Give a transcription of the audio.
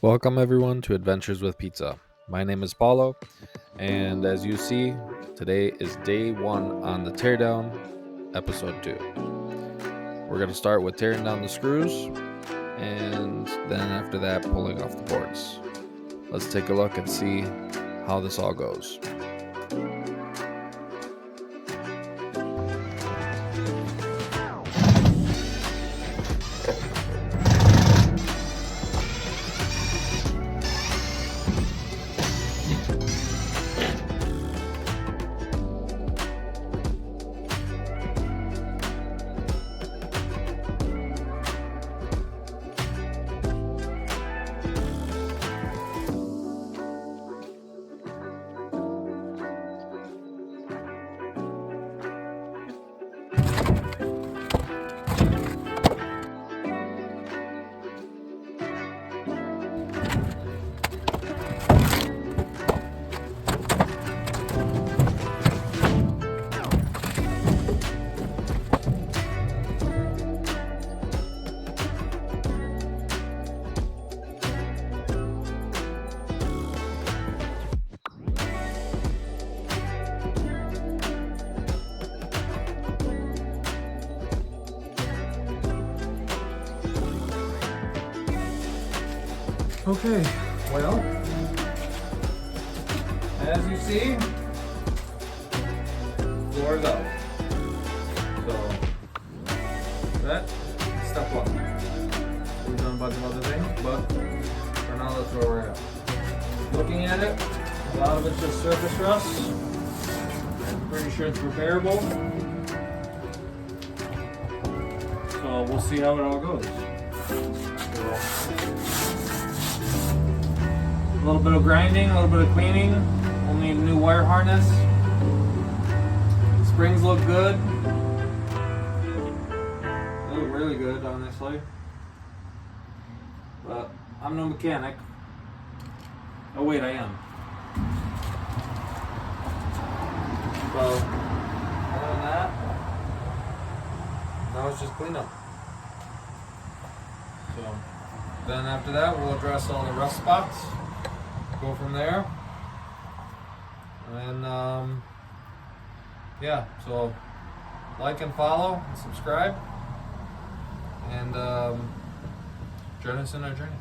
Welcome everyone to Adventures with Pizza. My name is Paulo, and as you see, today is day 1 on the teardown, episode 2. We're going to start with tearing down the screws, and then after that, pulling off the boards. Let's take a look and see how this all goes. Okay, well, as you see, floor is out. So, that's step 1. We've done a bunch of other things, but for now, that's where we're at. Looking at it, a lot of it's just surface rust. I'm pretty sure it's repairable. So, we'll see how it all goes. A little bit of grinding, a little bit of cleaning. We'll need a new wire harness. Springs look good. They look really good, honestly. But I'm no mechanic. Oh wait, I am. So, other than that, now it's just cleanup. So, then after that, we'll address all the rust spots. Go from there, and yeah, so like and follow and subscribe, and join us in our journey.